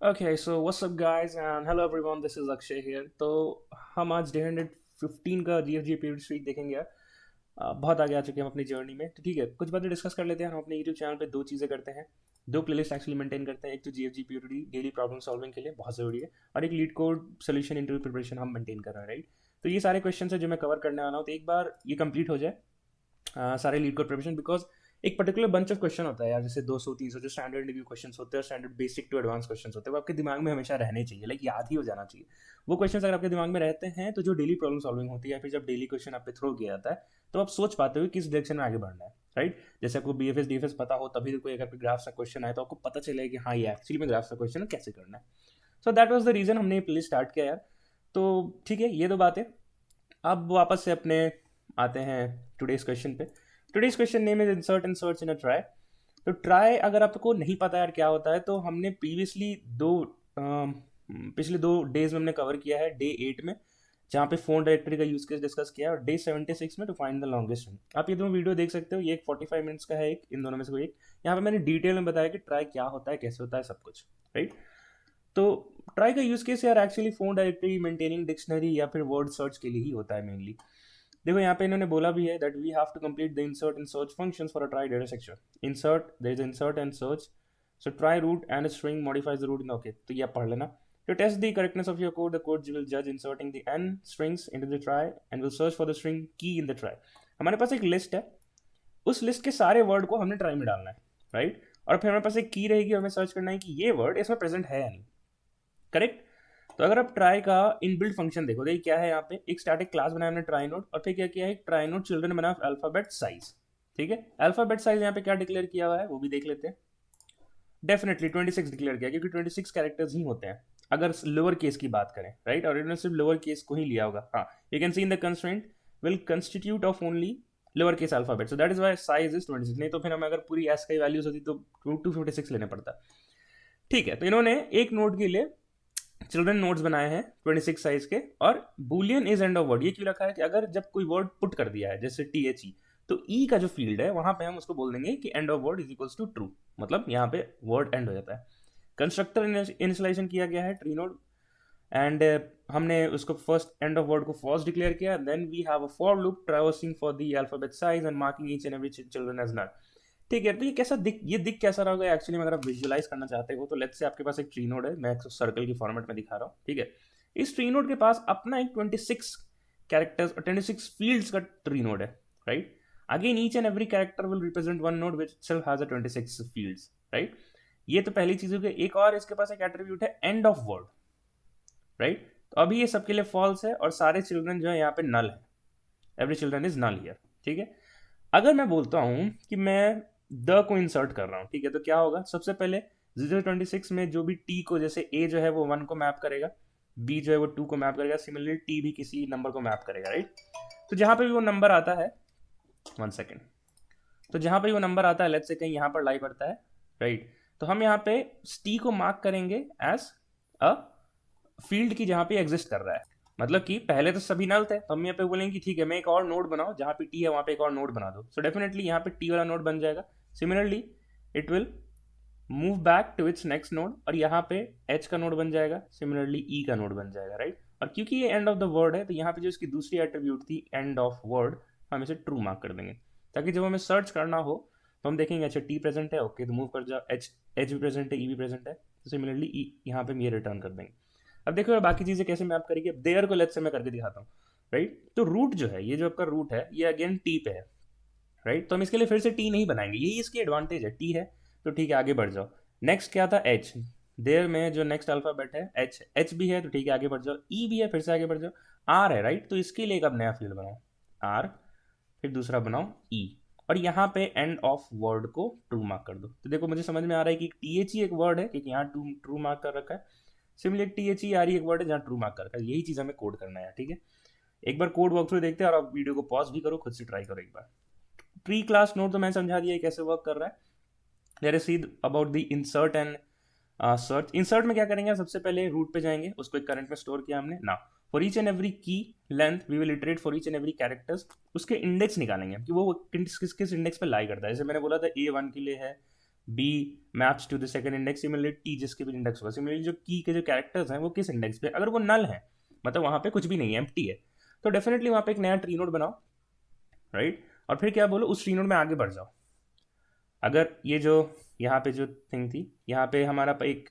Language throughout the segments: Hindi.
Okay, so what's up guys and hello everyone, this is Akshay here. तो हम आज डे 115 का GFG पीरियड स्ट्रीक देखेंगे यार। बहुत आगे आ चुके हैं हम अपनी जर्नी में, तो ठीक है कुछ बातें डिस्कस कर लेते हैं। हम अपने यूट्यूब चैनल पे दो चीज़ें करते हैं, दो प्लेलिस्ट एक्चुअली मेंटेन करते हैं। एक तो GFG period daily problem solving के लिए बहुत ज़रूरी है, और एक leet code solution interview preparation हम मेंटेन कर रहे हैं, राइट। तो ये सारे क्वेश्चन है जो मैं कवर करने वाला हूँ, तो एक बार ये कंप्लीट हो जाए सारे लीड कोड प्रिपरेशन, बिकॉज एक पर्टिकुलर बंच ऑफ क्वेश्चन होता है यार, जैसे 200-300 जो स्टैंडर्ड इंटरव्यू क्वेश्चन होते हैं, standard basic to advance question होते हैं, वो आपके दिमाग में हमेशा रहने चाहिए, लाइक याद ही हो जाना चाहिए। वो क्वेश्चन अगर आपके दिमाग में रहते हैं तो जो डेली प्रॉब्लम सॉल्विंग होती है या फिर जब डेली क्वेश्चन आप पे थ्रो किया जाता है, तो आप सोच पाते हो किस डायरेक्शन में आगे बढ़ना है, राइट। जैसे आपको BFS DFS पता हो, तभी तो कोई अगर ग्राफ का क्वेश्चन आए तो आपको पता चले कि हाँ ये एक्चुअली में ग्राफ का क्वेश्चन है, कैसे करना है। So that was the reason हमने ये प्ले स्टार्ट किया यार। तो ठीक है, ये दो बातें। अब वापस से अपने आते हैं टुडेस क्वेश्चन पे। Today's question name is insert and search in a try. तो ट्राई अगर आपको नहीं पता यार क्या होता है, तो हमने प्रीवियसली पिछले 2 डेज में हमने कवर किया है, डे 8 में जहाँ पे फोन डायरेक्टरी का यूज केस डिस्कस किया है, और डे 76 में to find the longest run. आप ये दोनों वीडियो देख सकते हो, ये एक 45 मिनट्स का है, एक इन दोनों में से कोई एक। यहाँ पे मैंने डिटेल में बताया कि ट्राई क्या होता है, कैसे होता है, सब कुछ, राइट। तो ट्राई का यूज केस यार actually phone directory maintaining dictionary या फिर वर्ड सर्च के लिए ही होता है मेनली। देखो यहाँ पे इन्होंने बोला भी है that we have to complete the insert and search functions for a trie data structure. Insert, there is insert and search, so trie root and string modifies the root in okay, तो ये आप पढ़ लेना। To test the correctness of your code, the code will judge inserting the n strings into the try and will search for the string key in the try. हमारे पास एक लिस्ट है, उस लिस्ट के सारे वर्ड को हमने ट्राई में डालना है, राइट। और फिर हमारे पास एक की रहेगी, हमें सर्च करना है कि ये वर्ड इसमें प्रेजेंट है या नहीं, करेक्ट। तो अगर आप ट्राई का इनबिल्ट फंक्शन देखो, देखिए क्या है यहाँ पे, एक स्टैटिक क्लास बनाया हमने ट्राई नोड, और फिर क्या किया है, ट्राई नोड चिल्ड्रन बनाया अल्फाबेट साइज, ठीक है। अल्फाबेट साइज यहाँ पे क्या डिक्लेयर किया हुआ है वो भी देख लेते हैं। डेफिनेटली 26 डिक्लेयर किया, क्योंकि 26 कैरेक्टर्स ही होते हैं अगर लोअर केस की बात करें, राइट। और इन्होंने सिर्फ लोअर केस को ही लिया होगा। हाँ, you can see in the constraint will constitute of only lower case alphabet, so that is why size is 26। नहीं तो फिर हमें अगर पूरी एस की वैल्यूज होती तो 256 लेने पड़ता। ठीक है, तो इन्होंने एक नोड के लिए चिल्ड्रन नोड्स बनाए हैं 26 साइज के, और Boolean is and of word ये क्यों रखा है कि अगर जब कोई वर्ड पुट कर दिया है जैसे THE, तो ई का जो फील्ड है वहां पे हम उसको बोल देंगे कि end of word is equals to true, मतलब यहाँ पे वर्ड एंड हो जाता है। कंस्ट्रक्टर इनिशियलाइजेशन किया गया है ट्री नोड, एंड हमने उसको फर्स्ट एंड ऑफ वर्ड को फॉल्स डिक्लेयर किया। Then we have a for loop traversing for the alphabet size and marking each and every children as null. ठीक है, तो ये दिख कैसा रहा होगा एक्चुअली में, अगर आप विजुअलाइज करना चाहते हो तो लेट्स से आपके पास एक ट्री नोड है, मैं एक सर्कल की फॉर्मेट में दिखा रहा हूँ, ठीक है। इस ट्री नोड के पास अपना एक 26 कैरेक्टर्स और 26 फील्ड्स का ट्री नोड है, right. Again each and every character will represent one node which self has a 26 fields, right. ये तो पहली चीज हो गई। एक और इसके पास एक एट्रीब्यूट है एंड ऑफ वर्ड, राइट। तो अभी ये सबके लिए फॉल्स है और सारे चिल्ड्रन जो है यहाँ पे नल है, every children is null here, ठीक है। अगर मैं बोलता हूं कि मैं द को इंसर्ट कर रहा हूं, ठीक है, तो क्या होगा, सबसे पहले 026 में जो भी टी को, जैसे ए जो है वो 1 को मैप करेगा, बी जो है वो 2 को मैप करेगा, सिमिलरली टी भी किसी नंबर को मैप करेगा, राइट। तो जहां पे भी वो नंबर आता है, 1 सेकेंड, तो जहां पे वो नंबर आता है, लेट्स से कहीं यहाँ पर लाई पड़ता है, राइट, तो हम यहाँ पे टी को मार्क करेंगे एज अ फील्ड की जहां पे एग्जिस्ट कर रहा है। मतलब कि पहले तो सभी नल थे, तो हम यहाँ पे बोलेंगे कि ठीक है मैं एक और नोड बनाओ, जहां पे टी है वहां पे एक और नोड बना दो, सो डेफिनेटली यहाँ पे टी वाला नोड बन जाएगा। Similarly it will move back to its next node, और यहाँ पे एच का नोड बन जाएगा, सिमिलरली ई का नोड बन जाएगा, राइट। और क्योंकि ये एंड ऑफ द वर्ड है, तो यहाँ पे जो इसकी दूसरी एट्रीब्यूट थी एंड ऑफ वर्ड, हम इसे ट्रू मार्क कर देंगे, ताकि जब हमें सर्च करना हो तो हम देखेंगे अच्छा टी प्रेजेंट है, ओके तो मूव कर जाओ, एच भी प्रेजेंट है, ई भी प्रेजेंट है, तो सिमिलरली ई यहाँ पे हम ये रिटर्न कर देंगे। अब देखो बाकी चीजें कैसे मैप करेंगे, देयर को लेट्स से मैं करके दिखाता हूँ, राइट। तो रूट जो है, ये जो आपका रूट है, ये अगेन टी पे है, राइट। तो हम इसके लिए फिर से टी नहीं बनाएंगे, यही इसकी एडवांटेज है, टी है तो ठीक है आगे बढ़ जाओ। नेक्स्ट क्या था, एच, देयर में जो नेक्स्ट अल्फाबेट है एच, एच भी है तो ठीक है आगे बढ़ जाओ, ई भी है फिर से आगे बढ़ जाओ, आर है, राइट। तो इसके लिए एक अब नया फील्ड बनाओ आर, फिर दूसरा बनाओ ई, और यहाँ पे एंड ऑफ वर्ड को ट्रू मार्क कर दो। तो देखो मुझे समझ में आ रहा है कि THE एक वर्ड है, क्योंकि यहाँ ट्रू मार्क कर रखा है। सिमिलर THE आ रही एक वर्ड है जहाँ ट्रू मार्क कर रखा है, यही चीज हमें कोड करना है, ठीक है। एक बार कोड वॉक थ्रू देखते हैं, और आप वीडियो को पॉज भी करो, खुद से ट्राई करो एक बार। प्री क्लास नोट तो मैंने समझा दिया है कैसे वर्क कर रहा है। Let us see about the insert and search. Insert में क्या करेंगे, सबसे पहले रूट पे जाएंगे, उसको एक करंट में स्टोर किया हमने ना, for each and every key length we will iterate for each and every characters, उसके इंडेक्स निकालेंगे कि वो किस किस इंडेक्स पे लाई करता है। जैसे मैंने बोला था A1 के लिए है B maps to the second index, similarly T जिसके भी इंडेक्स होगा, सिमिलरली जो की के जो कैरेक्टर्स हैं वो किस इंडेक्स पे, अगर वो नल है मतलब वहाँ पे कुछ भी नहीं है, एम्प्टी है, तो डेफिनेटली वहाँ पे एक नया ट्री नोड बनाओ, राइट, और फिर क्या बोलो, उस ट्री नोड में आगे बढ़ जाओ। अगर ये जो यहाँ पे जो थिंग थी, यहाँ पे हमारा एक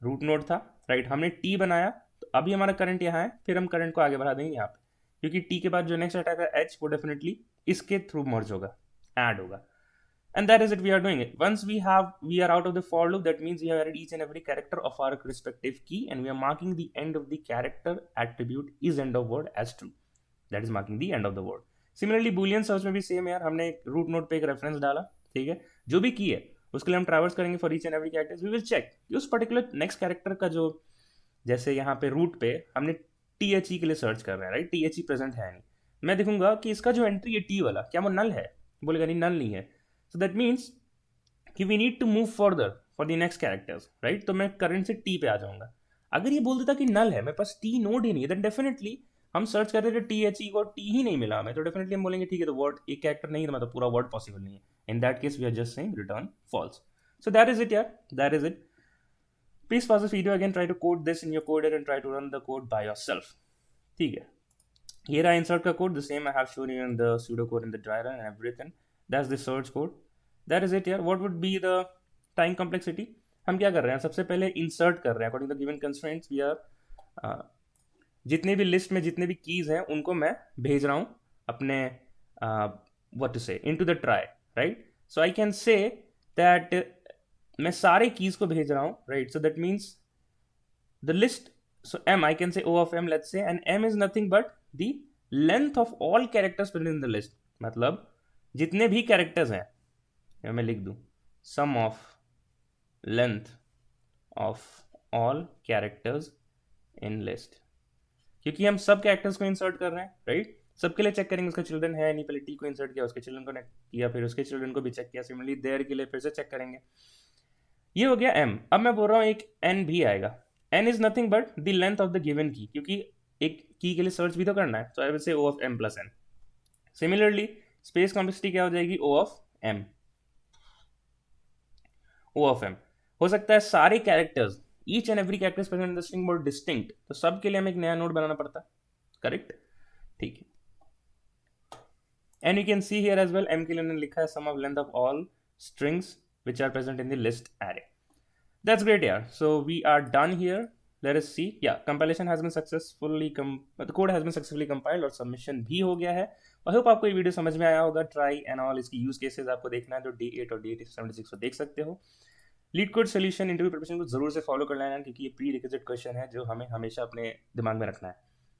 रूट नोड था, राइट, हमने टी बनाया, तो अभी हमारा करंट यहाँ है, फिर हम करंट को आगे बढ़ा देंगे यहाँ पे, क्योंकि टी के बाद जो नेक्स्ट अटैक है एच, वो डेफिनेटली इसके थ्रू मर्ज होगा, ऐड होगा, and that is it, we are doing it. Once we are out of the for loop, that means we have added each and every character of our respective key, and we are marking the end of the character attribute is end of word as true, that is marking the end of the word. Similarly boolean search में भी सेम है यार, हमने रूट नोड पे एक रेफरेंस डाला, ठीक है, जो भी की है उसके लिए हम ट्रैवर्स करेंगे for each and every character, we will check कि उस पर्टिकुलर नेक्स्ट कैरेक्टर का जो, जैसे यहाँ पे रूट पे हमने THE के लिए सर्च कर रहे हैं, राइट, THE प्रेजेंट है नहीं, मैं देखूंगा कि इसका जो एंट्री है टी वाला, क्या वो नल है, बोलेगा नहीं नल नहीं है, so that means कि we need to move further for the next characters, right, तो मैं करंट से T पे आ जाऊंगा। अगर ये बोल देता कि नल है, मेरे पास T नोड ही नहीं है, then definitely हम सर्च कर रहे थे THE को, T ही नहीं मिला हमें, तो डेफिनेटली हम बोलेंगे ठीक है, तो वर्ड एक कैरेक्टर नहीं है, मतलब पूरा वर्ड पॉसिबल नहीं है, in that case we are just saying return false. So that is it यार, that is it. Please pause this video again, try to code this in your coder and try to run the code by yourself, ठीक है। ये रहा इंसर्ट का code, the same I have shown you in the pseudo code in the driver and everything, that's the search code, that is it यार। What would be the time complexity, हम क्या कर रहे हैं, सबसे पहले इंसर्ट कर रहे हैं according to the given constraints, we are जितने भी लिस्ट में जितने भी कीज हैं उनको मैं भेज रहा हूँ अपने व्हाट टू से into the try, right, so I can say that मैं सारे कीज को भेज रहा हूँ, right, so that means the list, so m, I can say O of m, let's say, and m is nothing but the length of all characters present in the list, मतलब जितने भी कैरेक्टर्स हैं, या मैं लिख दूं sum of length of all characters in list, क्योंकि हम सब कैरेक्टर्स को इंसर्ट कर रहे हैं, राइट, सबके लिए चेक करेंगे उसका चिल्ड्रन है नहीं, पहले टी को इंसर्ट किया, उसके चिल्ड्रन को किया, फिर उसके चिल्ड्रन को भी चेक किया, सिमिलरली देयर के लिए फिर से चेक करेंगे, ये हो गया m। अब मैं बोल रहा हूँ एक n भी आएगा, n is nothing but the length of the given key, क्योंकि एक की के लिए सर्च भी तो करना है, so I will say O of m plus n। Similarly space complexity क्या हो जाएगी, O of m, O of m। हो सकता है सारे characters, each and every characters present in the string more distinct, तो सब के लिए हमें एक नया नोड बनाना पड़ता है, करेक्ट, ठीक है। And you can see here as well, m के लिए लिखा है sum of length of all strings which are present in the list array. That's great, yeah. So we are done here. Let us see. Yeah, compilation has been successfully the code has been successfully compiled और submission भी हो गया है। I hope आपको ये वीडियो समझ में आया होगा। Try and all इसकी यूज केसेस आपको देखना है तो D8 और D76 को देख सकते हो। Leet code solution interview preparation को जरूर से फॉलो कर लेना, क्योंकि ये प्री रिक्विजिट क्वेश्चन है जो हमें हमेशा अपने दिमाग में रखना है,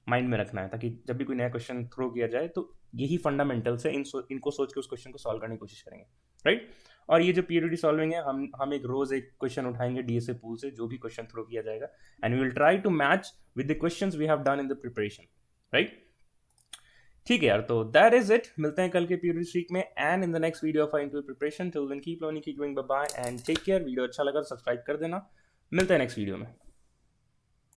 माइंड में रखना है, ताकि जब भी कोई नया क्वेश्चन थ्रो किया जाए तो यही फंडामेंटल्स है, इनको सोच के उस क्वेश्चन को सॉल्व करने की कोशिश करेंगे, राइट। और ये जो पीरियड सॉल्विंग है, हम एक रोज एक क्वेश्चन उठाएंगे डीएसए पूल से, जो भी क्वेश्चन थ्रो किया जाएगा, and we will try to match with the questions we have done in the preparation, right. ठीक है यार, तो दैट इज इट, मिलते हैं कल के पीरियड वीक में and in the next video of interview preparation. Till then keep learning, keep doing, bye bye and take care. Video अच्छा लगा तो सब्सक्राइब कर देना, मिलते हैं नेक्स्ट वीडियो में।